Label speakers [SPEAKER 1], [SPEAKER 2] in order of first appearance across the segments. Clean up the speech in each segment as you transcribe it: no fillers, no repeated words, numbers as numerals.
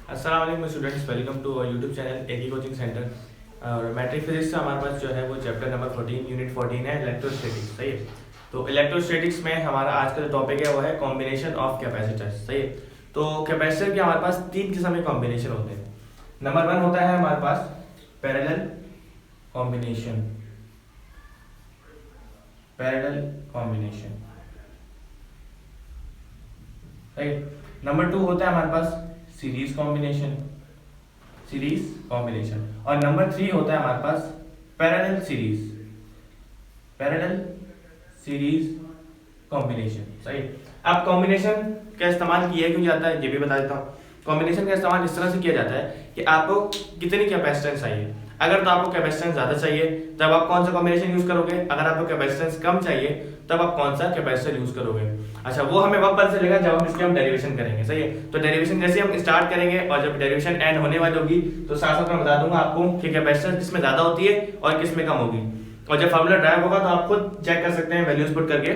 [SPEAKER 1] अस्सलाम वालेकुम students, welcome to YouTube channel एकी कोचिंग सेंटर। और मैट्रिक फिजिक्स से हमारे पास जो है वो चैप्टर नंबर 14 यूनिट 14 है इलेक्ट्रोस्टैटिक्स। सही है। तो इलेक्ट्रोस्टैटिक्स में हमारा आज का जो टॉपिक है वो है कॉम्बिनेशन ऑफ कैपेसिटर्स। सही है। तो कैपेसिटर के हमारे पास तीन किस्म के कॉम्बिनेशन होते हैं। नंबर 1 होता है हमारे पास पैरेलल कॉम्बिनेशन। Parallel combination. सही है। नंबर 2 होता है हमारे पास सीरीज कॉम्बिनेशन। Series combination. और नंबर 3 होता है हमारे पास parallel series. Parallel series combination. सही। अब कॉम्बिनेशन का इस्तेमाल किया क्यों जाता है ये भी बता देता हूँ। कॉम्बिनेशन का इस्तेमाल इस तरह से किया जाता है कि आपको कितनी कैपेसिटेंस चाहिए। अगर तो आपको कैपेसिटेंस ज्यादा चाहिए तब आप कौन सा कॉम्बिनेशन यूज करोगे। अगर आपको कैपेसिटेंस कम चाहिए तब आप कौन सा कैपेसिटर यूज करोगे। अच्छा, वो हमें वक्त पता चलेगा जब हम इसकी डेरिवेशन करेंगे। सही है। तो डेरिवेशन जैसे हम स्टार्ट करेंगे और जब डेरिवेशन एंड होने वाली होगी तो साथ साथ मैं बता दूंगा आपको कि कैपेसिटेंस किस में ज्यादा होती है और किस में कम होगी। और जब फार्मूला ड्राइव होगा तो आप खुद चेक कर सकते हैं वैल्यूज पुट करके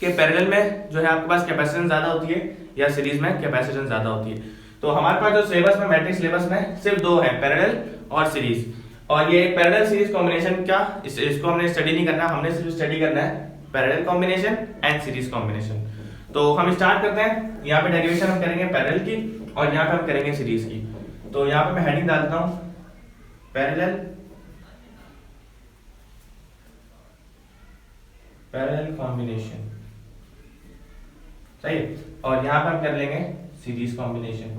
[SPEAKER 1] कि पैरेलल में जो है आपके पास कैपेसिटेंस ज्यादा होती है या सीरीज में कैपेसिटेंस ज्यादा होती है। तो हमारे पास जो सिलेबस में मैट्रिक्स सिलेबस में सिर्फ दो है, पैरेलल और सीरीज। और ये पैरेलल सीरीज कॉम्बिनेशन का इसको हमने स्टडी नहीं करना, हमने सिर्फ स्टडी करना है parallel combination and series combination. तो हम स्टार्ट करते हैं। यहाँ पे डेरिवेशन हम करेंगे पैरेलल की और यहाँ पे हम करेंगे सीरीज की। तो यहाँ पे मैं हेडिंग डालता हूँ पैरेलल कॉम्बिनेशन। सही है। और यहाँ पे हम कर लेंगे सीरीज कॉम्बिनेशन।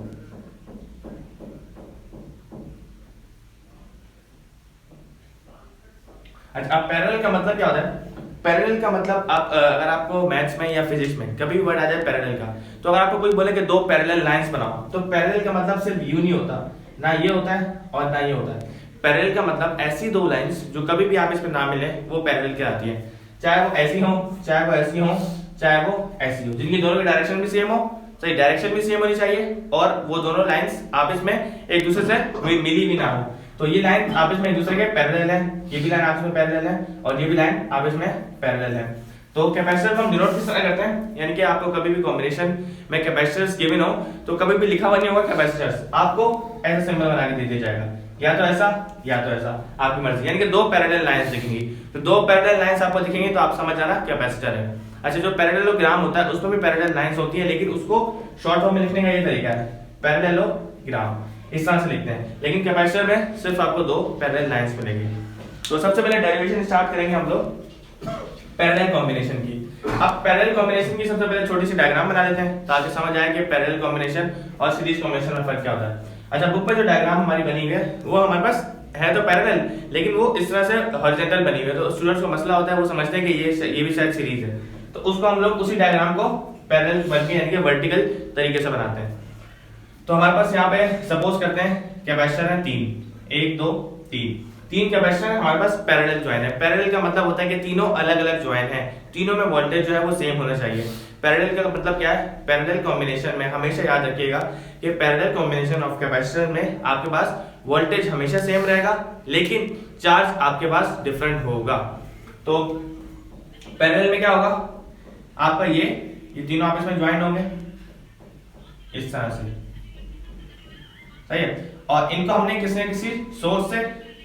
[SPEAKER 1] अच्छा, अब पैरेलल का मतलब क्या होता है। पैरेलल का मतलब आप अगर आपको मैथ्स में या फिजिक्स में कभी भी वर्ड आ जाए पैरेलल का, तो अगर आपको कोई बोले कि दो पैरेलल लाइंस बनाओ, तो पैरेलल का मतलब सिर्फ यू नहीं होता, ना ये होता है और ना ये होता है। पैरेलल का मतलब ऐसी दो लाइंस जो कभी भी आप इसमें ना मिले वो पैरेलल कहलाती है। चाहे वो ऐसी हो, चाहे वो ऐसी हो, चाहे वो ऐसी हो, जिनकी दोनों की डायरेक्शन भी सेम हो। सही, डायरेक्शन भी सेम होनी चाहिए और वो दोनों लाइंस आपस में एक दूसरे से मिली भी ना हो। तो ये लाइन आपस में एक दूसरे के पैरेलल है, ये भी लाइन आपस में पैरेलल है और ये भी लाइन आपस में पैरेलल है। तो कैपेसिटर को हम डिनोट किस तरह करते हैं, यानी कि आपको कभी भी कॉम्बिनेशन में कैपेसिटर्स गिवन हो तो कभी भी लिखा हुआ नहीं होगा कैपेसिटर्स, आपको ऐसा सिंबल बना के दे दिया जाएगा, या तो ऐसा या तो ऐसा, आपकी मर्जी। यानी कि दो पैरेलल लाइंस दिखेंगी, तो दो पैरेलल लाइंस आपको दिखेंगी तो आप समझ जाना कैपेसिटर है। अच्छा, जो पैरेललोग्राम होता है उसमें भी पैरेलल लाइंस होती है, लेकिन उसको शॉर्ट फॉर्म में लिखने का ये तरीका है, पैरेललोग्राम, इस तरह से लिखते हैं। लेकिन कैपेसिटर में सिर्फ आपको दो पैरेलल लाइंस मिलेंगी। तो सबसे पहले डेरिवेशन स्टार्ट करेंगे हम लोग पैरेलल कॉम्बिनेशन की। अब पैरेलल कॉम्बिनेशन की सबसे पहले छोटी सी डायग्राम बना लेते हैं ताकि समझ आए कि पैरेलल कॉम्बिनेशन और सीरीज कॉम्बिनेशन में फर्क क्या होता है। अच्छा, बुक पे जो डायग्राम हमारी बनी हुई है वो हमारे पास है तो पैरेलल, लेकिन वो इस तरह से हॉरिजॉन्टल बनी हुई है। तो स्टूडेंट्स को मसला होता है, वो समझते हैं कि ये भी शायद सीरीज है, तो उसको हम लोग उसी डायग्राम को पैरेलल बल्कि यानी कि वर्टिकल तरीके से बनाते हैं। तो हमारे पास यहाँ पे सपोज करते हैं कैपेसिटर है 3, 1 2 3 कैपेसिटर है हमारे पास पैरेलल ज्वाइन है। पैरेलल का मतलब होता है कि तीनों अलग अलग ज्वाइन है, तीनों में वोल्टेज जो है वो सेम होना चाहिए। पैरेलल का मतलब क्या है, पैरेलल कॉम्बिनेशन में हमेशा याद रखिएगा कि पैरेलल कॉम्बिनेशन ऑफ कैपेसिटर में आपके पास वोल्टेज हमेशा सेम रहेगा लेकिन चार्ज आपके पास डिफरेंट होगा। तो पैरेलल में क्या होगा, आपका ये तीनों आपस में ज्वाइन होंगे इस तरह से। सही है। और इनको हमने किसी न किसी सोर्स से,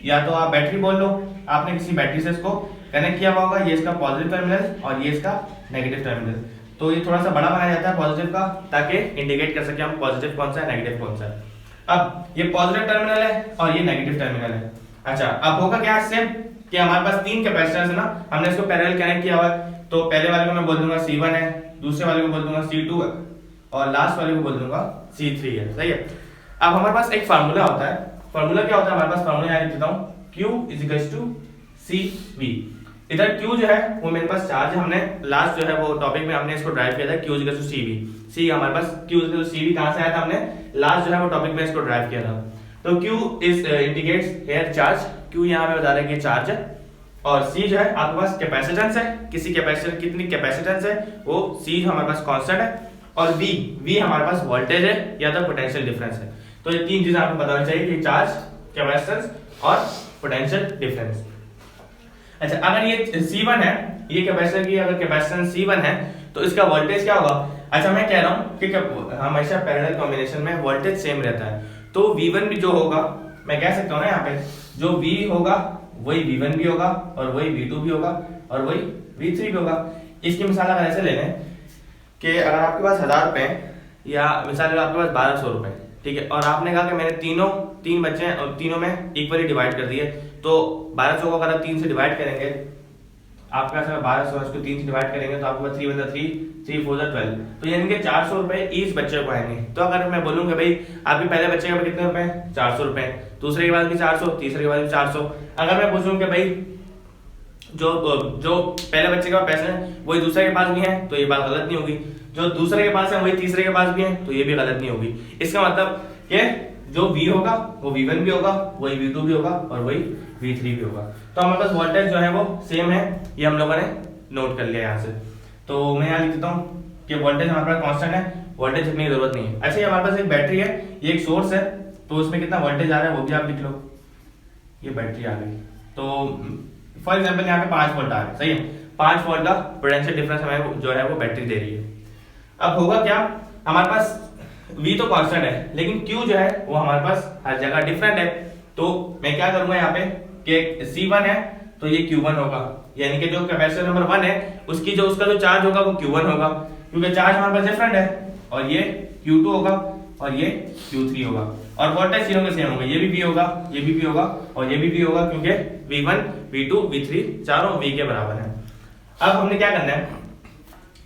[SPEAKER 1] या तो आप बैटरी बोल लो, आपने किसी बैटरी से इसको कनेक्ट किया हुआ होगा, ये इसका पॉजिटिव टर्मिनल और ये इसका नेगेटिव टर्मिनल। तो ये थोड़ा सा बड़ा बनाया जाता है पॉजिटिव का, ताकि इंडिकेट कर सके हम पॉजिटिव कौन सा है नेगेटिव कौन सा है। अब ये पॉजिटिव टर्मिनल है और ये नेगेटिव टर्मिनल है। अच्छा, अब होगा क्या सेम कि हमारे पास तीन कैपेसिटर्स है ना, हमने इसको पैरेलल कनेक्ट किया हुआ है। तो पहले वाले को मैं बोल दूंगा C1 है, दूसरे वाले को बोल दूंगा C2 है और लास्ट वाले को बोल दूंगा C3 है। सही है। अब हमारे पास एक फार्मूला होता है, फार्मूला क्या होता है हमारे पास, फार्मूला यहाँ लिख देता हूँ, Q = CV। इधर Q जो है वो मेरे पास चार्ज है, हमने लास्ट जो है वो टॉपिक में हमने इसको ड्राइव किया था, Q = CV। C हमारे पास Q = CV कहां से आया था, हमने लास्ट जो है वो टॉपिक में इसको ड्राइव किया था। तो Q indicates here charge, Q यहाँ पे बता रहा है कि चार्ज है, और C जो है आपके पास कैपेसिटेंस है, किसी कैपेसिटर कितनी कैपेसिटेंस है वो C जो हमारे पास कांस्टेंट है, और V हमारे पास वोल्टेज है या तो पोटेंशियल डिफरेंस है। तो ये तीन चीजें आपको पता होनी चाहिए कि चार्ज, कैपेसिटेंस और पोटेंशियल डिफरेंस। अच्छा, अगर ये C1 है, ये कैपेसिटर की अगर कैपेसिटेंस C1 है तो इसका वोल्टेज क्या होगा, अच्छा मैं कह रहा हूँ कि हमेशा पैरेलल कॉम्बिनेशन में वोल्टेज सेम रहता है, तो V1 भी जो होगा, मैं कह सकता हूँ ना यहाँ पे जो V होगा वही V1 भी होगा, और वही V2 भी होगा, और वही V3 भी होगा। इसकी मिसाल अगर ऐसे ले लें कि अगर आपके पास 1000 रुपए या मिसाल आपके पास 1200 रुपए, ठीक है, और आपने कहा कि मैंने तीन बच्चे हैं और तीनों में इक्वली डिवाइड कर दिए, तो 1200 को अगर आप 3 से डिवाइड करेंगे, आपके पास अगर 1200 इसको 3 से डिवाइड करेंगे तो आपके पास 3 बचा 3, 3 4 12, तो यानी कि 400 रुपए ईच बच्चे को आएंगे। तो अगर मैं बोलूंगा भाई आपके पहले बच्चे के कितने रुपए, 400 रुपए, दूसरे के बाद भी 400, तीसरे के बाद भी 400। अगर मैं पूछूं कि भाई जो पहले बच्चे के पास पैसे हैं वही दूसरे के पास भी हैं, तो ये बात गलत नहीं होगी। जो दूसरे के पास है वही तीसरे के पास भी है, तो ये भी गलत नहीं होगी। इसका मतलब कि जो V होगा वो V1 भी होगा, वही V2 भी होगा, और वही V3 भी होगा। तो हमारे पास वोल्टेज जो है वो सेम है, ये हम लोगों ने नोट कर लिया यहाँ से। तो मैं यहाँ लिख देता हूँ कि वोल्टेज हमारे पास कांस्टेंट है, वोल्टेज लिखने की जरूरत नहीं है। अच्छा, ये हमारे पास एक बैटरी है, ये एक सोर्स है, तो उसमें कितना वोल्टेज आ रहा है वो भी आप लिख लो। ये बैटरी आ गई, तो फॉर एग्जाम्पल यहाँ पे 5 वोल्ट आ रहे हैं, सही है, 5 वोल्ट का पोटेंशियल डिफरेंस हमें जो है वो बैटरी दे रही है। अब होगा क्या, हमारे पास V तो कांस्टेंट है, लेकिन Q जो है वो हमारे पास हर जगह डिफरेंट है। तो मैं क्या करूंगा यहाँ पे कि C1 है तो ये Q1 होगा, यानी कि जो कैपेसिटर नंबर 1 है उसका जो चार्ज होगा वो Q1 होगा, क्योंकि चार्ज हमारे पास डिफरेंट है, और ये Q2 होगा, और ये Q3 होगा, और वोल्टेज तीनों के सेम होंगे, ये भी V होगा, ये भी V होगा, और ये भी V होगा, क्योंकि V1 V2 V3 चारों V के बराबर है। अब हमने क्या करना है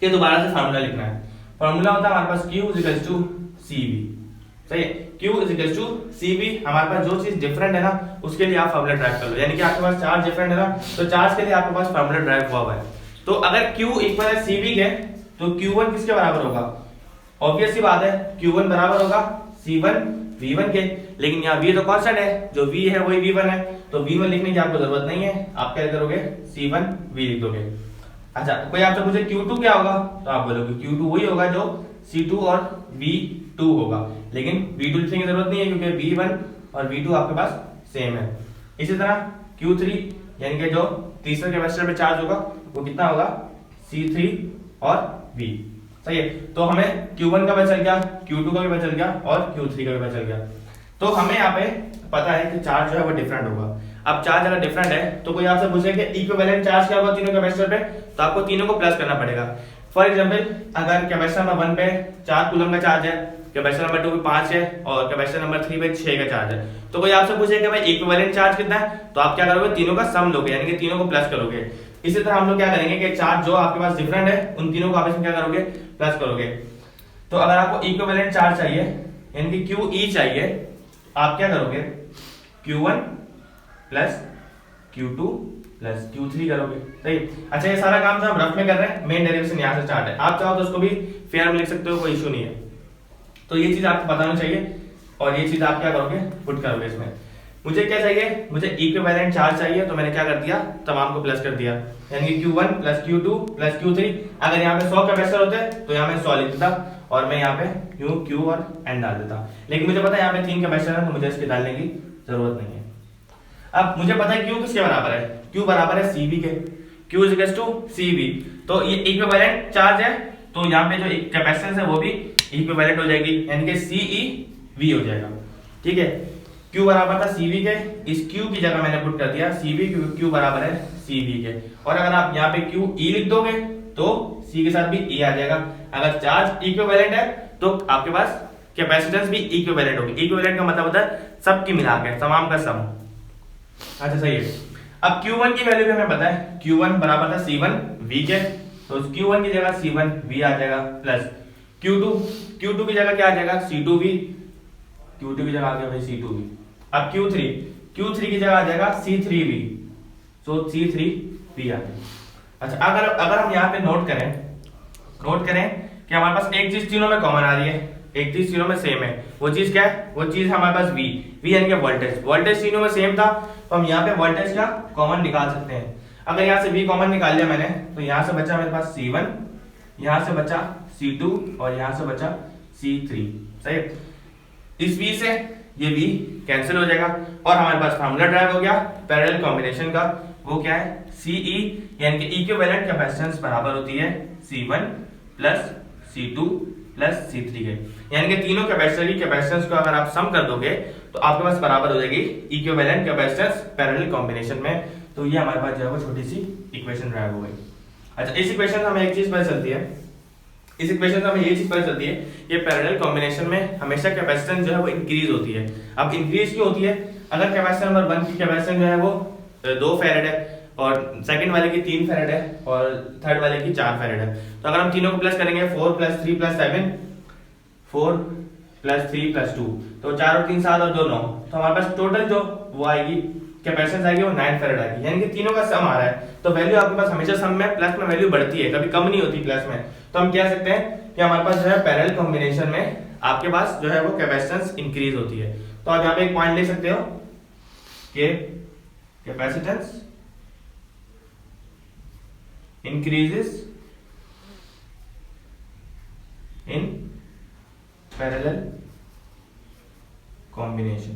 [SPEAKER 1] कि दोबारा से फार्मूला लिखना है। फार्मूला होता है हमारे पास Q इक्वल्स टू CV, सही है, Q इक्वल्स टू CV। हमारे पास जो चीज डिफरेंट है ना उसके लिए आप फार्मूला ड्राइव कर लो, यानी कि आपके पास चार्ज डिफरेंट है ना, तो चार्ज के लिए आपके पास फार्मूला ड्राइव हुआ है। तो अगर Q इक्वल है CV के, तो Q1 किसके बराबर होगा, ऑब्वियस सी बात है Q1 बराबर होगा C1 V1 के, लेकिन यहाँ V तो कांस्टेंट है, जो V है वही V1 है, तो V1 लिखने की आपको जरूरत नहीं है, आप क्या करोगे C1 V लिख दोगे। अच्छा, कोई आपसे पूछे Q2 क्या होगा, तो आप बोलोगे Q2 वही होगा जो C2 और V2 होगा, लेकिन V2 लिखने की जरूरत नहीं है क्योंकि V1 और V2 आपके पास सेम है। इसी तरह Q3 यानी कि जो तीसरे कैपेसिटर पे चार्ज होगा वो कितना होगा, C3 और V, सही है। तो हमें Q1 का पता चल गया, Q2 का भी पता चल गया, और Q3 का भी पता चल गया। तो हमें यहाँ पे पता है कि चार्ज जो है वो डिफरेंट होगा। अब चार्ज अगर डिफरेंट है तो कोई आपसे पूछे कि इक्विवेलेंट चार्ज क्या होगा तीनों कैपेसिटर पे, तो आपको तीनों को प्लस करना पड़ेगा। फॉर एग्जांपल अगर कैपेसिटर नंबर 1 पे 4 कूलम का चार्ज है, कैपेसिटर नंबर 2 पे 5 है, और कैपेसिटर नंबर 3 पे 6 का चार्ज है, तो कोई आपसे पूछे कि भाई इक्विवेलेंट चार्ज कितना है, तो आप क्या करोगे, तीनों का सम लोगे, यानी कि तीनों को प्लस करोगे। इसी तरह हम लोग क्या करेंगे कि चार्ज जो आपके पास डिफरेंट है उन तीनों को आपस में क्या करोगे, प्लस करोगे। तो अगर आपको इक्विवेलेंट चार्ज चाहिए यानी कि QE चाहिए, आप क्या करोगे, Q1 plus Q2 plus Q3 करोगे, सही। अच्छा, ये सारा काम जो हम रफ में कर रहे हैं, मेन डेरिवेशन यहाँ से स्टार्ट है, आप चाहो तो उसको भी फेयर में लिख सकते हो, कोई इशू नहीं है। तो ये चीज आपको बताना चाहिए, और ये चीज आप क्या करोगे, पुट करोगे इसमें। मुझे क्या चाहिए, मुझे इक्विवेलेंट चार्ज चाहिए, तो मैंने क्या कर दिया, तमाम को प्लस कर दिया, यानी कि Q1 plus Q2 plus Q3। अगर यहाँ पे 100 कैपेसिटर होते तो यहाँ पे 100 लिख देता, और मैं यहाँ पे Q और N डाल देता, लेकिन मुझे पता है यहाँ पे 3 कैपेसिटर है तो मुझे इसके डालने की जरूरत नहीं है। अब मुझे पता है Q किसके बराबर है, Q बराबर है CV के, Q इक्वल्स टू CV। तो ये इक्विवेलेंट चार्ज है, तो यहाँ पे जो कैपेसिटेंस है वो भी इक्विवेलेंट हो जाएगी, यानी कि CEV हो जाएगा, ठीक है। Q बराबर था CV के, इस Q की जगह मैंने पुट कर दिया CV, क्योंकि Q बराबर है CV के। और अगर आप यहाँ पे QE लिख दोगे तो C के साथ भी E आ जाएगा। अगर चार्ज इक्विवेलेंट है तो आपके पास कैपेसिटेंस भी इक्विवेलेंट होगी। इक्विवेलेंट का मतलब होता है सबकी मिला के, तमाम का सम। अच्छा, सही है। अब Q1 की वैल्यू भी हमें पता है, Q1 बराबर था C1 V के, तो Q1 की जगह C1 V आ जाएगा, प्लस Q2 की जगह क्या आ जाएगा, C2 V, Q2 की जगह आ गया भाई C2 V। अब Q3 की जगह आ जाएगा C3 V, तो C3 V आ गया। अच्छा, अगर हम यहाँ पे नोट करें कि हमारे पास एक चीज तीनों में कॉमन आ रही है, एक चीज तीनों में सेम है, वो चीज क्या है, वो चीज हमारे पास V यानी कि वोल्टेज तीनों में सेम था, तो हम यहाँ पे वोल्टेज का कॉमन निकाल सकते हैं। अगर यहाँ से V कॉमन निकाल लिया मैंने, तो यहाँ से बचा मेरे पास C1, यहाँ से बचा C2, और यहाँ से बचा C3, सही। इस V से ये V कैंसिल हो जाएगा, और हमारे पास फार्मूला ड्राइव हो गया पैरेलल कॉम्बिनेशन का, वो क्या है, CE यानी कि इक्विवेलेंट कैपेसिटेंस बराबर होती है C1 plus C2 plus C3 के, यानी कि तीनों कैपेसिटर की कैपेसिटेंस को अगर आप सम कर दोगे तो आपके पास बराबर हो जाएगी इक्विवेलेंट कैपेसिटेंस पैरेलल कॉम्बिनेशन में। तो ये हमारे पास जो है वो छोटी सी इक्वेशन ड्राइव हो गई। अच्छा, इस इक्वेशन से हमें एक चीज पता चलती है, इस इक्वेशन से हमें ये चीज पता चलती है कि पैरेलल कॉम्बिनेशन में हमेशा कैपेसिटेंस जो है वो इंक्रीज होती है। अब इंक्रीज क्यों होती है? अगर कैपेसिटर नंबर 1 की कैपेसिटेंस जो है वो 2 फैरेड है और सेकंड वाले की 3 फैरेड है और थर्ड वाले की 4 फैरेड है, तो अगर हम तीनों को प्लस करेंगे 4 + 3 + 7, 4 + 3 + 2, तो 4 और 3 7 और 2 9, तो हमारे पास टोटल जो वो आएगी कैपेसिटेंस आएगी वो 9 फैरेड आएगी, यानी कि तीनों का सम आ रहा है। तो वैल्यू आपके पास हमेशा सम में प्लस में वैल्यू बढ़ती है, कभी कम नहीं होती प्लस में। तो हम कह सकते हैं कि हमारे पास जो है पैरेलल कॉम्बिनेशन में आपके पास जो है वो कैपेसिटेंस इंक्रीज होती है। तो आप यहाँ पे एक पॉइंट ले सकते हो कि capacitance increases in parallel combination।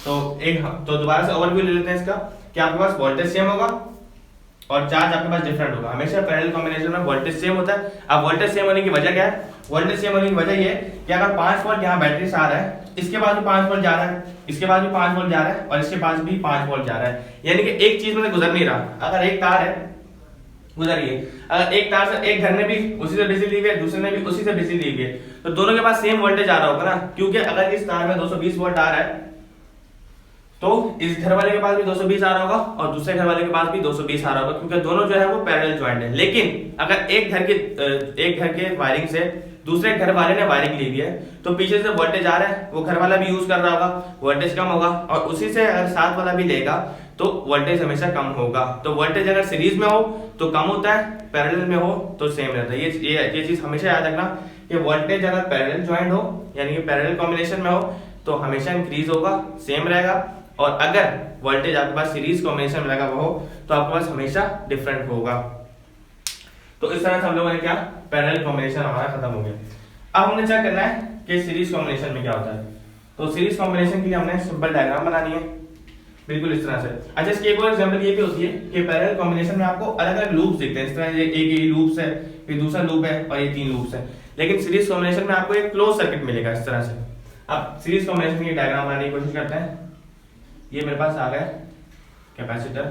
[SPEAKER 1] तो दोबारा से ओवरव्यू ले लेते हैं इसका कि आपके पास वोल्टेज सेम होगा और चार्ज आपके पास डिफरेंट होगा। हमेशा पैरेलल कॉम्बिनेशन में वोल्टेज सेम होता है। अब वोल्टेज सेम होने की वजह क्या है? वोल्टेज सेम होने की वजह ये है कि अगर 5 वोल्ट यहाँ बैटरी से आ रहा है, इसके पास भी 5 वोल्ट जा रहा है, इसके पास भी 5 वोल्ट जा रहा है और इसके पास भी 5 वोल्ट जा रहा है, यानी कि एक चीज में गुजर नहीं रहा। अगर एक तार है गुजर रही है, अगर एक तार से एक घर ने भी उसी से बिजली ली हुई है, दूसरे ने भी उसी से बिजली ली हुई है, तो दोनों के पास सेम वोल्टेज आ रहा होगा ना, क्योंकि अगर इस तार में 220 वोल्ट आ रहा है तो इस घर वाले के पास भी 220 आ रहा होगा और दूसरे घर वाले के पास भी 220 आ रहा होगा, क्योंकि दोनों जो है वो पैरेलल ज्वाइंट है। लेकिन अगर एक घर के वायरिंग से दूसरे घर वाले ने वायरिंग ली हुई है, तो पीछे से वोल्टेज आ रहा है, वो घर वाला भी यूज कर रहा होगा, वोल्टेज कम होगा, और उसी से अगर साथ वाला भी लेगा तो वोल्टेज हमेशा कम होगा। तो वोल्टेज अगर सीरीज में हो तो कम होता है, पैरेलल में हो तो सेम रहता है। ये चीज हमेशा याद रखना कि वोल्टेज अगर पैरेलल ज्वाइंट हो यानी कि पैरेलल कॉम्बिनेशन में हो तो हमेशा इंक्रीज होगा, सेम रहेगा, और अगर वोल्टेज आपके पास सीरीज कॉम्बिनेशन में लगा हुआ हो तो आपके पास हमेशा डिफरेंट होगा। तो इस तरह से हम लोगों ने क्या, पैरेलल कॉम्बिनेशन हमारा खत्म हो गया। अब हमने क्या करना है कि सीरीज कॉम्बिनेशन में क्या होता है। तो सीरीज कॉम्बिनेशन के लिए हमने सिंपल डायग्राम बनानी है, बिल्कुल इस तरह से। अच्छा, इसकी एक और एग्जांपल ये भी होती है कि पैरेलल कॉम्बिनेशन में आपको अलग अलग लूप्स दिखते हैं, इस तरह एक ये लूप्स है, फिर दूसरा लूप है और ये 3 लूप्स है। लेकिन सीरीज कॉम्बिनेशन में आपको एक क्लोज सर्किट मिलेगा इस तरह से। अब सीरीज कॉम्बिनेशन की डायग्राम बनाने की कोशिश करते हैं। ये मेरे पास आ गया कैपेसिटर,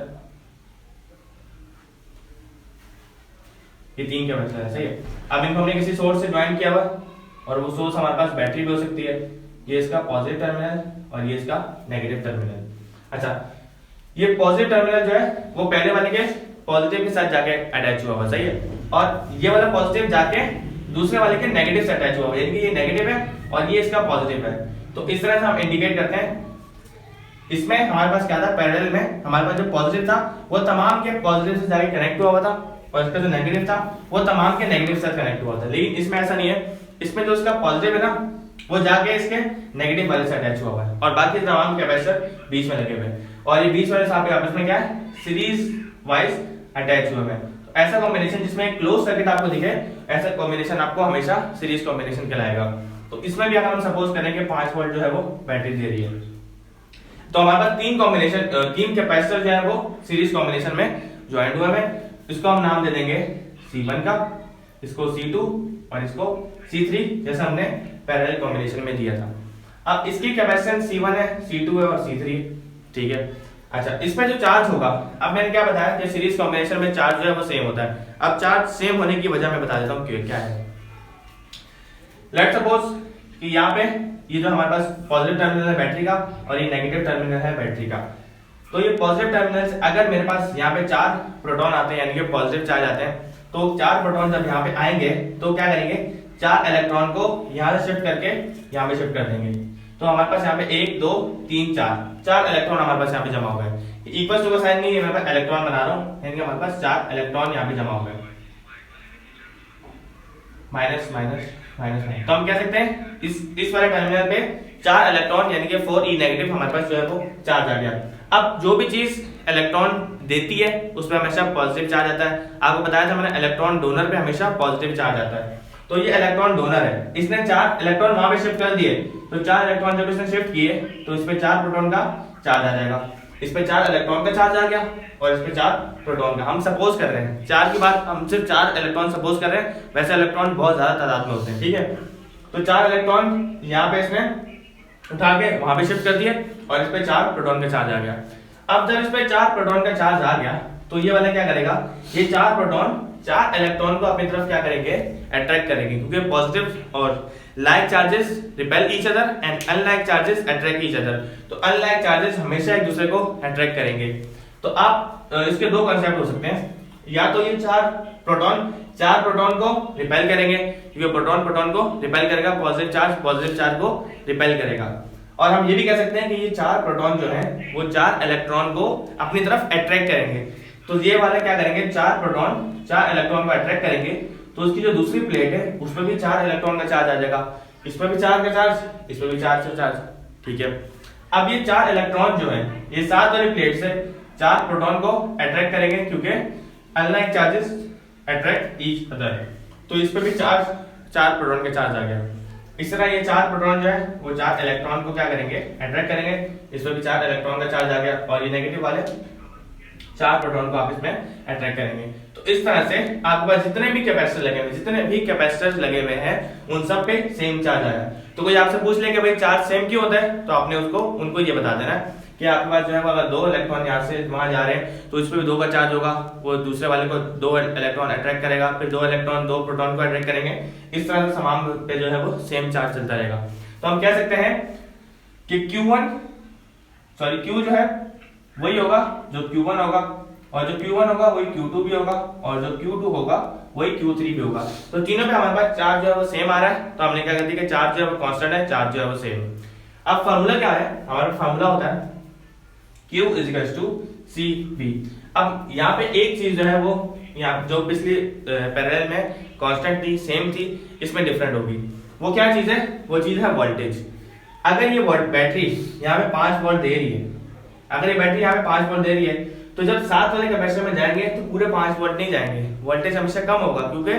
[SPEAKER 1] ये 3 कैपेसिटर है, सही है। अब इनको हमने किसी सोर्स से ज्वाइन किया हुआ और वो सोर्स हमारे पास बैटरी भी हो सकती है। ये इसका पॉजिटिव टर्मिनल और ये इसका नेगेटिव टर्मिनल। अच्छा, ये पॉजिटिव टर्मिनल जो है वो पहले वाले के पॉजिटिव के साथ जाके अटैच हुआ हुआ, सही है, और ये वाला पॉजिटिव जाके दूसरे वाले के नेगेटिव से अटैच हुआ हुआ, यानी कि ये नेगेटिव है और ये इसका पॉजिटिव है। तो इस तरह से हम इंडिकेट करते हैं। इसमें हमारे पास क्या था, पैरेलल में हमारे पास जो पॉजिटिव था वो तमाम के पॉजिटिव से जाके कनेक्ट हुआ था और इसका जो नेगेटिव था वो तमाम के नेगेटिव से कनेक्ट हुआ था। लेकिन इसमें ऐसा नहीं है, इसमें जो इसका पॉजिटिव है ना वो जाके इसके नेगेटिव वाले से अटैच हुआ है और बाकी तमाम कैपेसिटर बीच में लगे हुए हैं, और ये बीच वाले साथ आपस में क्या है, सीरीज वाइज अटैच हुए हैं। तो ऐसा कॉम्बिनेशन जिसमें एक क्लोज सर्किट आपको दिखे, ऐसा कॉम्बिनेशन आपको हमेशा सीरीज कॉम्बिनेशन कहलाएगा। तो इसमें भी अगर हम सपोज करें कि 5 वोल्ट जो है वो बैटरी दे रही है, तो हमारे पास 3 कैपेसिटर जो है वो सीरीज कॉम्बिनेशन में ज्वाइंट हुए हैं। इसको हम नाम दे देंगे C1 का, इसको C2 और इसको C3, जैसा हमने पैरेलल कॉम्बिनेशन में दिया था। अब इसकी कैपेसिटेंस C1 है, C2 है और C3, ठीक है। अच्छा, इसमें जो चार्ज होगा, अब मैंने क्या बताया कि सीरीज कॉम्बिनेशन में चार्ज जो है वो सेम होता है। अब चार्ज सेम होने की वजह मैं बता देता हूँ क्या है। लेट्स सपोज कि यहाँ पे ये जो हमारे पास पॉजिटिव टर्मिनल है बैटरी का और ये नेगेटिव टर्मिनल है बैटरी का, तो ये पॉजिटिव टर्मिनल से अगर मेरे पास यहाँ पे 4 प्रोटॉन आते हैं यानी कि पॉजिटिव चार्ज आते हैं, तो 4 प्रोटॉन जब यहाँ पे आएंगे तो क्या करेंगे, 4 इलेक्ट्रॉन को यहाँ से शिफ्ट करके यहाँ पे शिफ्ट कर देंगे। तो हमारे पास यहाँ पे 1 2 3 4 इलेक्ट्रॉन हमारे पास यहाँ पे जमा हो गए। इक्वल टू का साइन नहीं है, मैं इलेक्ट्रॉन बना रहा हूँ, यानी कि हमारे पास 4 इलेक्ट्रॉन यहाँ पे जमा हो गए, माइनस माइनस माइनस माइनस। तो हम कह सकते हैं इस वाले टर्मिनल पे 4 इलेक्ट्रॉन यानी कि 4e नेगेटिव हमारे पास जो है वो चार्ज आ गया। अब जो भी चीज इलेक्ट्रॉन देती है उस पर हमेशा पॉजिटिव चार्ज आता है। आपको बताया था मैंने, इलेक्ट्रॉन डोनर पे हमेशा पॉजिटिव चार्ज आता है। तो ये इलेक्ट्रॉन डोनर है, इसने 4 इलेक्ट्रॉन वहां पे शिफ्ट कर दिए, तो 4 इलेक्ट्रॉन जब इसने शिफ्ट किए तो इस पे 4 प्रोटॉन का चार्ज आ जाएगा। इस पे 4 इलेक्ट्रॉन का चार्ज आ गया और इस पे 4 प्रोटॉन का। हम सपोज कर रहे हैं 4 की बात, हम सिर्फ 4 इलेक्ट्रॉन सपोज कर रहे हैं, वैसे इलेक्ट्रॉन बहुत ज्यादा तादाद में होते हैं, ठीक है। तो 4 इलेक्ट्रॉन यहाँ पे इसने उठा के वहां पे शिफ्ट कर दिए और इस पे 4 प्रोटॉन का चार्ज आ गया। अब जब इस पे 4 प्रोटॉन का चार्ज आ गया तो ये वाला क्या करेगा, ये 4 प्रोटॉन 4 इलेक्ट्रॉन को अपनी तरफ क्या करेंगे, अट्रैक्ट करेंगे, क्योंकि पॉजिटिव और like charges repel each other and unlike charges attract each other. तो अनलाइक चार्जेस हमेशा एक दूसरे को अट्रैक्ट करेंगे। तो आप इसके दो कांसेप्ट हो सकते हैं, या तो ये 4 प्रोटॉन को रिपेल करेंगे, क्योंकि प्रोटॉन को रिपेल करेगा, पॉजिटिव चार्ज को रिपेल करेगा। और हम ये भी कह सकते हैं कि ये 4 प्रोटॉन जो है वो 4 इलेक्ट्रॉन को अपनी तरफ अट्रैक्ट करेंगे। तो ये वाला क्या करेंगे, 4 प्रोटॉन 4 इलेक्ट्रॉन को अट्रैक्ट करेंगे, तो उसकी जो दूसरी प्लेट है उस पर भी 4 इलेक्ट्रॉन का चार्ज आ जाएगा, इस पर भी 4 का चार्ज, इस पर भी 4 का चार्ज, ठीक है। अब ये 4 इलेक्ट्रॉन जो है ये 7 वाली प्लेट से 4 प्रोटॉन को अट्रैक्ट करेंगे, क्योंकि unlike charges attract each other, तो इस पर भी 4 प्रोटॉन का चार्ज आ गया। इस तरह ये 4 प्रोटॉन जो है वो 4 इलेक्ट्रॉन को क्या करेंगे, अट्रैक्ट करेंगे, इस पर भी 4 इलेक्ट्रॉन का चार्ज आ गया, और ये नेगेटिव वाले 4 प्रोटॉन को आपस में अट्रैक्ट करेंगे। तो इस तरह से आपके पास जितने भी कैपेसिटर्स लगे हुए हैं उन सब पे सेम चार्ज आया। तो कोई आपसे पूछ ले कि भाई चार्ज सेम क्यों होता है, तो आपने उनको ये बता देना कि आपके पास जो है अगर 2 इलेक्ट्रॉन यहाँ से वहां जा रहे हैं तो इस पे भी 2 का चार्ज होगा, वो दूसरे वाले को 2 इलेक्ट्रॉन अट्रैक्ट करेगा, फिर 2 इलेक्ट्रॉन 2 प्रोटॉन को अट्रैक्ट करेंगे। इस तरह से तमाम पे जो है वो सेम चार्ज चलता रहेगा। तो हम कह सकते हैं कि Q जो है वही होगा जो Q1 होगा, और जो Q1 होगा वही Q2 भी होगा, और जो Q2 होगा वही Q3 भी होगा। तो तीनों पे हमारे पास चार्ज जो है वो सेम आ रहा है, तो हमने क्या कर दिया कि चार्ज जो है वो कांस्टेंट है, चार्ज जो है वो सेम। अब फार्मूला क्या है, हमारा फार्मूला होता है Q = CV। अब यहाँ पे एक चीज जो है वो यहाँ जो पिछली पैरेलल में कांस्टेंट थी, सेम थी, इसमें डिफरेंट होगी। वो क्या चीज है, वो चीज है वोल्टेज। अगर ये बैटरी यहाँ पे 5 वोल्ट दे रही है, अगर ये बैटरी यहाँ पे 5 वोल्ट दे रही है, तो जब 7 वाले कैपेसिटर में जाएंगे तो पूरे 5 वोल्ट नहीं जाएंगे, वोल्टेज हमेशा कम होगा, क्योंकि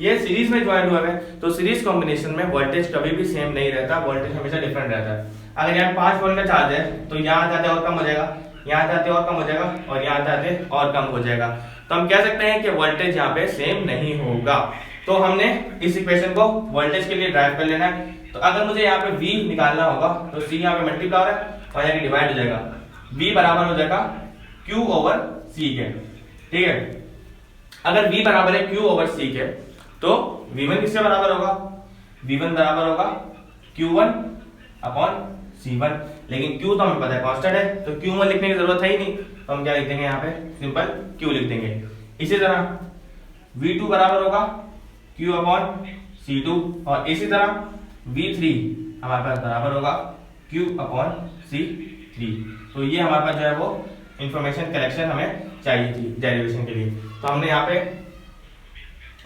[SPEAKER 1] ये सीरीज में ज्वाइन हुआ है। तो सीरीज कॉम्बिनेशन में वोल्टेज कभी भी सेम नहीं रहता, वोल्टेज हमेशा डिफरेंट रहता है। अगर यहाँ 5 वोल्ट का चार्ज है तो यहाँ जाते और कम हो जाएगा, यहाँ जाते और कम हो जाएगा, और यहाँ जाते और कम हो जाएगा। तो हम कह सकते हैं कि वोल्टेज यहाँ पे सेम नहीं होगा। तो हमने इस इक्वेशन को वोल्टेज के लिए ड्राइव कर लेना है। तो अगर मुझे यहाँ पे V निकालना होगा तो C यहाँ पे मल्टीप्लाई है और यहाँ डिवाइड हो जाएगा, V बराबर हो जाएगा Q/C के, ठीक है। अगर V बराबर है Q/C के तो V1 किससे बराबर होगा, V1 बराबर होगा Q1/C1, लेकिन Q तो हमें पता है कांस्टेंट है, तो Q1 लिखने की जरूरत है ही नहीं, तो हम क्या लिख देंगे यहाँ पे, सिंपल Q लिख देंगे। इसी तरह V2 बराबर होगा Q/C2, और इसी तरह V3 हमारे पास बराबर होगा Q/C3। तो ये हमारे पास जो है वो इंफॉर्मेशन कलेक्शन हमें चाहिए थी डेरिवेशन के लिए, तो हमने यहाँ पे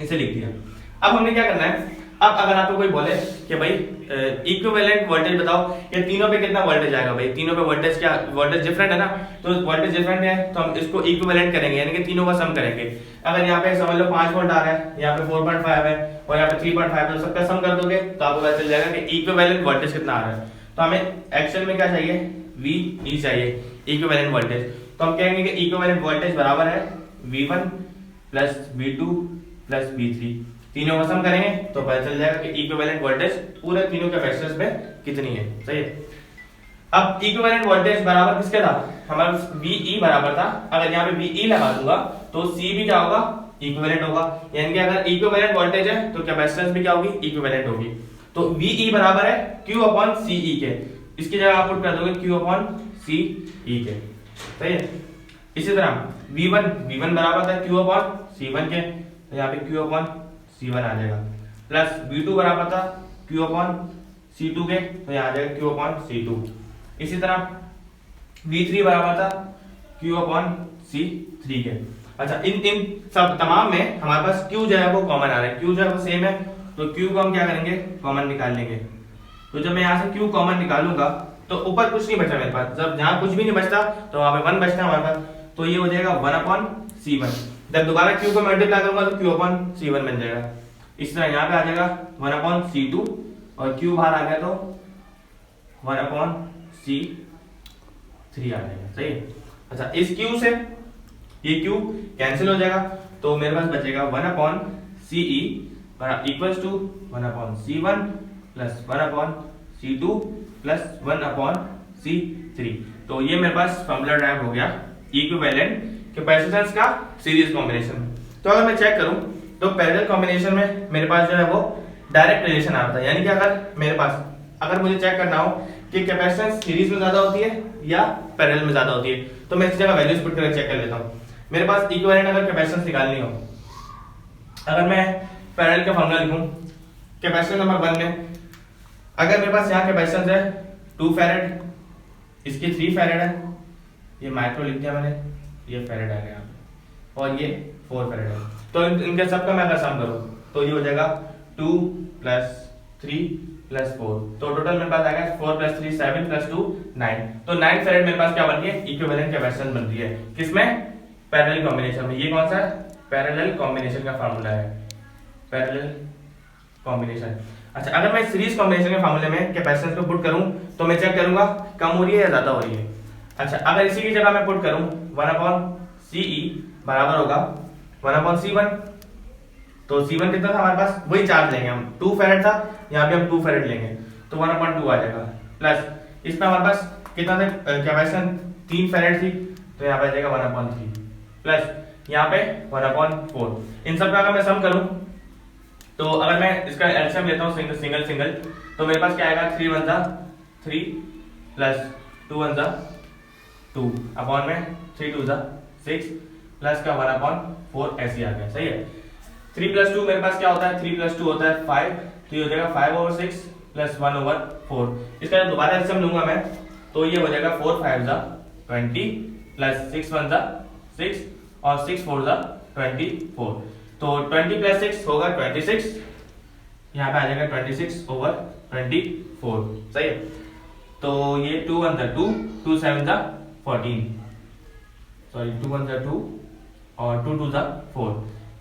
[SPEAKER 1] इसे लिख दिया। अब हमने क्या करना है, अब अगर आपको कोई बोले कि भाई इक्विवेलेंट वोल्टेज बताओ, ये तीनों पे कितना वोल्टेज आएगा, भाई तीनों पे वोल्टेज डिफरेंट है ना, तो वोल्टेज डिफरेंट है तो हम इसको इक्विवेलेंट करेंगे, यानी कि तीनों का सम करेंगे। अगर यहाँ पे समझ लो 5 वोल्ट आ रहा है, यहाँ पे 4.5 है और यहाँ पे 3.5 है, तो सबका सम कर दोगे तो आपको पता चल जाएगा कि इक्विवेलेंट वोल्टेज कितना आ रहा है। तो हमें एक्चुअल में क्या चाहिए, VE चाहिए, इक्विवेलेंट वोल्टेज। तो हम कहेंगे कि इक्विवेलेंट वोल्टेज बराबर है V1 + V2 + V3, तीनों का सम करेंगे तो पता चल जाएगा कि इक्विवेलेंट वोल्टेज पूरे तीनों कैपेसिटर्स में कितनी है, सही है। अब इक्विवेलेंट वोल्टेज बराबर किसके था, हमारा VE बराबर था। अगर यहाँ पे VE लगा दूंगा तो C भी क्या होगा, इक्विवेलेंट होगा, यानी कि अगर इक्विवेलेंट वोल्टेज है तो कैपेसिटेंस भी क्या होगी, इक्विवेलेंट होगी। तो VE बराबर है Q/CE के, इसकी जगह आप पुट कर दोगे Q/CE के, सही है। इसी तरह V1 बराबर था Q/C1 के, तो यहाँ पे Q/C1 आ जाएगा, प्लस V2 बराबर था Q/C2 के, तो यहाँ आ जाएगा Q/C2। इसी तरह V3 बराबर था Q/C3 के। अच्छा, इन सब तमाम में हमारे पास Q जो है वो कॉमन आ रहा है, Q जो है वो सेम है, तो Q को हम क्या करेंगे, कॉमन निकाल लेंगे। तो जब मैं यहाँ से Q कॉमन निकालूंगा तो ऊपर कुछ नहीं बचा मेरे पास, जब जहाँ कुछ भी नहीं बचता तो वहां पे 1 बचता है हमारे पास, तो ये हो जाएगा 1/C1। जब दोबारा Q को मल्टीप्लाई करूंगा तो Q/C1 बन जाएगा। इस तरह यहाँ पे आ जाएगा 1/C2, और Q बाहर आ गया तो 1/C3 आ जाएगा, सही है। अच्छा, इस Q से ये Q कैंसिल हो जाएगा, तो मेरे पास बचेगा 1/CE equals to 1/C1 plus 1/C2 plus 1/C3। तो ये मेरे पास फॉर्मूला ड्राइव हो गया इक्विवेलेंट कैपेसिटेंस का सीरीज कॉम्बिनेशन में। तो अगर मैं चेक करूं तो पैरेलल कॉम्बिनेशन में मेरे पास जो है वो डायरेक्ट रिलेशन आता है, यानी कि अगर मुझे चेक करना हो कि कैपेसिटेंस सीरीज में ज्यादा होती है या पैरेलल में ज्यादा होती है, तो मैं इस जगह वैल्यूज पुट करके चेक कर लेता हूं। मेरे पास इक्विवेलेंट अगर कैपेसिटेंस निकालनी हो, अगर मैं पैरेलल का फॉर्मूला लिखूं कैपेसिटेंस नंबर 1 में, अगर मेरे पास यहाँ कैपेसिटेंस है 2 फैरेड, इसकी 3 फैरेड है, ये माइक्रो लिख दिया मैंने, ये फैरेड आ गया और ये 4 फैरेड है। तो इनके सबका मैं अगर सम करूं तो ये हो जाएगा 2 प्लस 3 प्लस 4, तो टोटल मेरे पास आएगा 4 प्लस 3 7 प्लस 2 9। तो 9 फैरेड मेरे पास क्या बनती है, इक्विवेलेंट कैपेसिटेंस बनती है। किसमें, पैरेलल कॉम्बिनेशन में। ये कौन सा है, पैरेलल कॉम्बिनेशन का फार्मूला है, पैरेलल कॉम्बिनेशन। अच्छा, अगर मैं सीरीज कॉम्बिनेशन के फार्मूले में कैपेसिटेंस को पुट करूं तो मैं चेक करूंगा कम हो रही है या ज्यादा हो रही है। अच्छा, अगर इसी की जगह मैं पुट करूं 1/CE बराबर होगा 1/C1, तो C1 कितना था हमारे पास, वही चार्ज लेंगे हम, 2 फैरेड था, यहाँ पे हम 2 फैरेड लेंगे तो 1/2 आ जाएगा, प्लस इसमें हमारे पास कितना था कैपेसिटेंस 3 फैरेड थी, तो यहाँ पे आ जाएगा 1/3 प्लस यहाँ पे 1/4। इन सब का अगर मैं सम करूं तो अगर मैं इसका एलसीएम लेता हूं सिंगल, तो मेरे पास क्या आएगा 3 1 3 प्लस 2 1 2 अपॉन में 3 2 6 प्लस का 1/4 ऐसे आ गया। सही है, 3 प्लस 2 मेरे पास क्या होता है, 3 प्लस 2 होता है 5, तो ये हो जाएगा 5/6 प्लस 1/4। इसका दोबारा एलसीएम लूंगा मैं तो ये हो जाएगा 4 5 20 प्लस 6 1 6 और 6 4 24, तो 20 प्लस 6 होगा 26, यहाँ पे आ जाएगा 26/24। सही है, तो ये 2 1 2 2 7 14, सॉरी 2 1 2 और 2 2 4,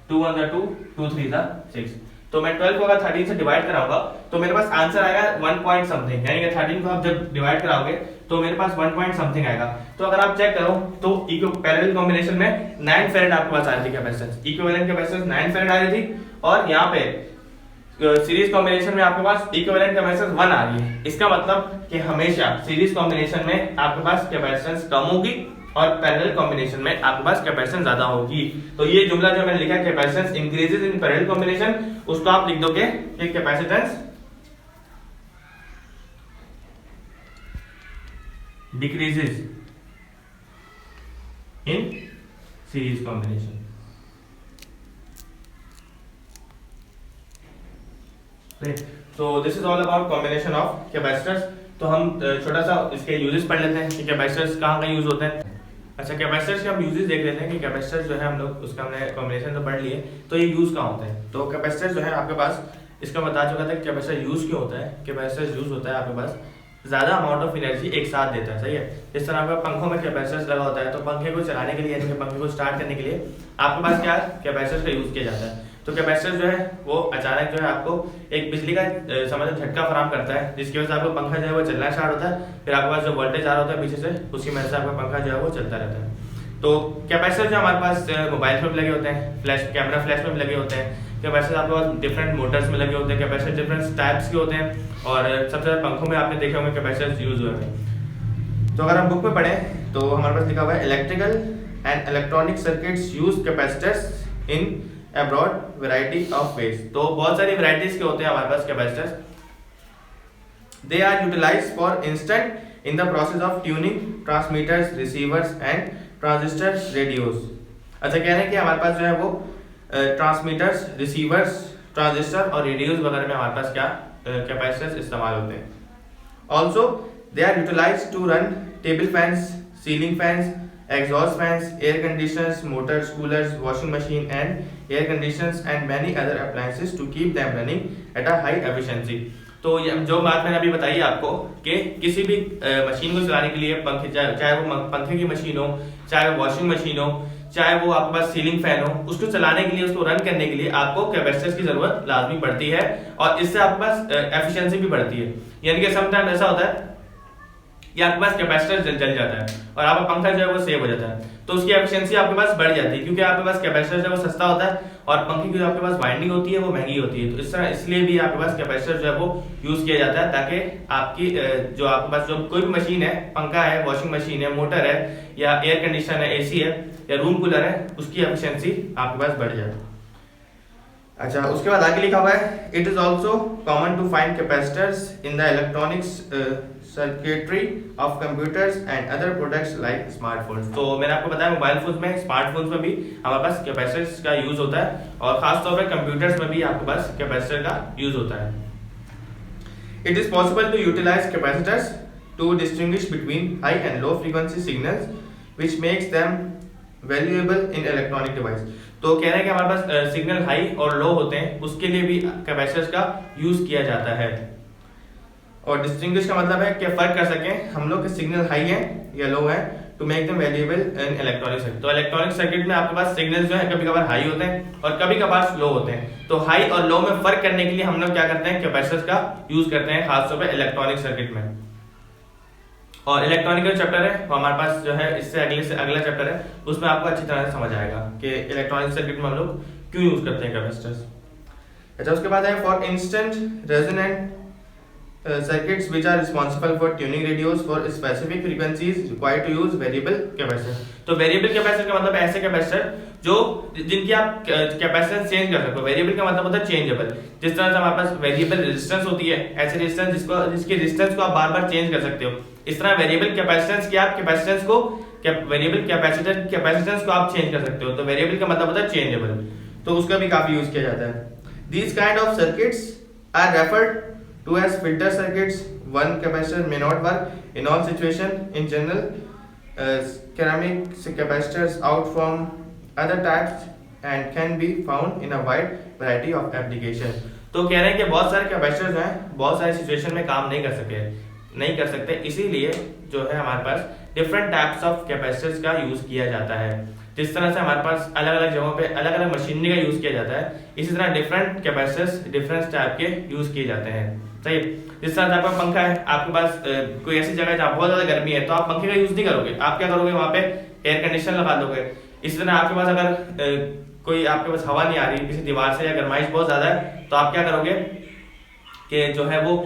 [SPEAKER 1] 2 1 2 2 3 6। तो मैं 12 को अगर 13 से डिवाइड कराऊंगा तो मेरे पास आंसर आएगा 1 पॉइंट समथिंग, यानी कि 13 को आप जब डिवाइड कराओगे तो मेरे पास 1 पॉइंट समथिंग आएगा। तो अगर आप चेक करो तो पैरेलल कॉम्बिनेशन में 9 फैरेड आपके पास आ रही थी कैपेसिटेंस, इक्विवेलेंट कैपेसिटेंस 9 फैरेड आ रही थी, और यहाँ पे सीरीज कॉम्बिनेशन में आपके पास इक्विवेलेंट कैपेसिटेंस 1 आ रही है। इसका मतलब कि हमेशा सीरीज कॉम्बिनेशन में आपके पास कैपेसिटेंस कम होगी और पैरेलल कॉम्बिनेशन में आपके पास कैपेसिटेंस ज्यादा होगी। तो ये जुमला जो मैंने लिखा capacitance increases in parallel combination, उसको आप लिख दोगे कि capacitance decreases in series combination. So this is all about combination of capacitors। तो हम छोटा सा इसके यूजेस पढ़ लेते हैं कि कैपेसिटर्स कहाँ कहाँ यूज होते हैं। अच्छा, कैपेसिटर्स के हम यूजेस देख लेते हैं कि कैपेसिटर्स जो है हम लोग उसका हमने कॉम्बिनेशन तो पढ़ लिए, तो ये यूज कहाँ होते हैं। तो कैपेसिटर जो है आपके पास, इसका बता चुका था कि कैपेसिटर यूज क्यों होता है। कैपेसिटर यूज होता है आपके पास ज्यादा अमाउंट ऑफ एनर्जी एक साथ देता है। सही है, जिस तरह आपका पंखों में कैपेसिटर लगा होता है, तो पंखे को चलाने के लिए यानी कि पंखे को स्टार्ट करने के लिए आपके पास क्या कैपेसिटर का यूज किया जाता है। तो कैपेसिटर जो है वो अचानक जो है आपको एक बिजली का समझ झटका फराहम करता है, जिसकी वजह से आपका पंखा जो है वो चलना स्टार्ट होता है, फिर आपके पास जो वोल्टेज आ रहा होता है पीछे से, उसी वजह से आपका पंखा जो है वो चलता रहता है। तो कैपेसिटर जो हमारे पास मोबाइल में भी लगे होते हैं, फ्लैश कैमरा फ्लैश में भी लगे होते हैं, कैपेसिटर आपके पास डिफरेंट मोटर्स में लगे होते हैं, कैपेसिटर डिफरेंट टाइप्स के होते हैं, और सबसे ज्यादा पंखों में आपने देखे होंगे कैपेसिटर यूज हुए हैं। तो अगर हम बुक में पढ़ें तो हमारे पास लिखा हुआ है electrical and electronic circuits use capacitors in a broad variety of ways। तो बहुत सारी varieties के होते हैं हमारे पास capacitors. They are utilized for instance in the process of tuning transmitters, receivers and transistors, radios। अच्छा, कह रहे हैं कि हमारे पास जो है वो ट्रांसमीटर्स, रिसीवर्स, ट्रांजिस्टर और रेडियोस वगैरह में हमारे पास क्या कैपेसिटर्स इस्तेमाल होते हैं। Also they are utilized to run table fans, ceiling fans, exhaust fans, air conditioners, motors, coolers, washing machine and air conditioners and many other appliances to keep them running at a high efficiency। तो जो बात मैंने अभी बताई आपको कि किसी भी मशीन को चलाने के लिए पंखे, चाहे वो पंखे की मशीन हो, चाहे वो वॉशिंग मशीन हो, चाहे वो आपके पास सीलिंग फैन हो, उसको चलाने के लिए, उसको रन करने के लिए आपको कैपेसिटर्स की जरूरत लाजमी पड़ती है, और इससे आपके पास एफिशिएंसी भी बढ़ती है। यानी कि समटाइम ऐसा होता है ये आपके पास कैपेसिटर जल जाता है और आपका पंखा जो है वो सेव हो जाता है। तो उसकी एफिशिएंसी आपके पास बढ़ जाती है, क्योंकि आपके पास कैपेसिटर जो है वो सस्ता होता है और पंखे की जो आपके पास वाइंडिंग होती है वो महंगी होती है। तो इस तरह इसलिए भी आपके पास कैपेसिटर जो है वो यूज किया जाता है, ताकि आपकी जो आपके पास जो कोई भी मशीन है, पंखा है, वॉशिंग मशीन है, मोटर है, या एयर कंडीशनर है, एसी है, या रूम कूलर है, उसकी एफिशिएंसी आपके पास बढ़ जाए। अच्छा, उसके बाद आगे लिखा हुआ है it is also common to find capacitors in the electronics circuitry of computers and other products like smartphones. तो मैंने आपको बताया मोबाइल फोन्स में, स्मार्टफोन्स में भी हमारे पास कैपेसिटर्स का यूज होता है और खासतौर पर कंप्यूटर्स में भी आपके पास कैपेसिटर का यूज होता है। It is possible to utilise capacitors to distinguish between high and low frequency signals which makes them valuable in electronic device. तो कह रहे हैं कि हमारे पास सिग्नल हाई और लो होते हैं, उसके लिए भी कैपेसिटर्स का यूज किया जाता है। और डिस्टिंग्विश का मतलब है कि फर्क कर सकें हम लोग के सिग्नल हाई है या लो है, to make them valuable in electronic circuit. तो इलेक्ट्रॉनिक सर्किट में आपके पास सिग्नल जो है कभी कभार हाई होते हैं और कभी कभार स्लो होते हैं। तो हाई और लो में फर्क करने के लिए हम लोग क्या करते हैं, कैपेसिटर्स का यूज करते हैं, खासतौर पर इलेक्ट्रॉनिक सर्किट में। और इलेक्ट्रॉनिक का चैप्टर है वो हमारे पास जो है इससे अगला चैप्टर है, उसमें आपको अच्छी तरह से समझ आएगा कि इलेक्ट्रॉनिक सर्किट में हम लोग क्यों यूज करते हैं कैपेसिटर्स। अच्छा, उसके बाद है for instant resonant circuits which are responsible for tuning radios for specific frequencies required to use variable capacitor। तो वेरिएबल कैपेसिटर का मतलब ऐसे कैपेसिटर जो जिनकी आप कैपेसिटेंस चेंज कर सकते हो। वेरिएबल का मतलब होता है चेंजेबल। जिस तरह से हमारे पास वेरिएबल रेजिस्टेंस होती है, ऐसे रेजिस्टेंस जिसकी रेजिस्टेंस को आप बार बार चेंज कर सकते हो, इस तरह वेरिएबल कैपेसिटेंस की आप कैपेसिटेंस को वेरिएबल कैपेसिटेंस को आप चेंज कर सकते हो। तो वेरिएबल का मतलब होता है चेंजेबल, तो उसका भी काफी यूज किया जाता है। These kind of circuits are referred to as filter circuits. One capacitor may not work in all situations. In general, ceramic capacitors out from other types and can be found in a wide variety of applications। तो कह रहे हैं कि बहुत सारे capacitors जो हैं बहुत सारे सिचुएशन में काम नहीं कर सकते, इसीलिए जो है हमारे पास डिफरेंट टाइप्स ऑफ कैपेसिटर्स का यूज किया जाता है। जिस तरह से हमारे पास अलग अलग जगहों पे अलग अलग मशीनरी का यूज किया जाता है, इसी तरह डिफरेंट कैपेसिटर्स डिफरेंट टाइप के यूज किए जाते हैं। सही। जिस तरह से आपका पंखा है, आपके पास कोई ऐसी जगह है जहाँ बहुत ज्यादा गर्मी है, तो आप पंखे का यूज नहीं करोगे, आप क्या करोगे, वहां पे एयर कंडीशनर लगा दोगे। इसी तरह आपके पास अगर कोई आपके पास हवा नहीं आ रही किसी दीवार से या गर्माइश बहुत ज्यादा है, तो आप क्या करोगे कि जो है वो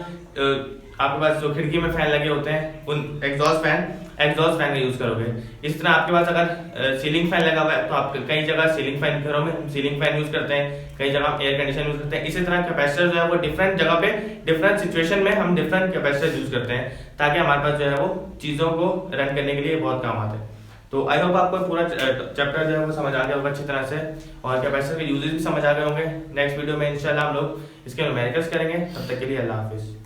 [SPEAKER 1] आपके पास जो खिड़की में फैन लगे होते हैं उन एग्जॉस्ट फैन का यूज करोगे। इस तरह आपके पास अगर सीलिंग फैन लगा हुआ है, तो आप कई जगह सीलिंग फैन, घरों में सीलिंग फैन यूज करते हैं, कई जगह एयर कंडीशनर यूज करते हैं। इसी तरह कैपेसिटर जो है वो डिफरेंट जगह पे डिफरेंट सिचुएशन में हम डिफरेंट कैपेसिटर यूज करते हैं, ताकि हमारे पास जो है वो चीजों को रन करने के लिए बहुत काम आते हैं। तो आई होप आपको पूरा चैप्टर जो है वो समझ आ गया होगा अच्छी तरह से, और कैपेसिटर के यूजेस भी समझ आ गए होंगे। नेक्स्ट वीडियो में इंशाल्लाह हम लोग इसके न्यूमेरिकल्स करेंगे। तब तक के लिए अल्लाह हाफिज।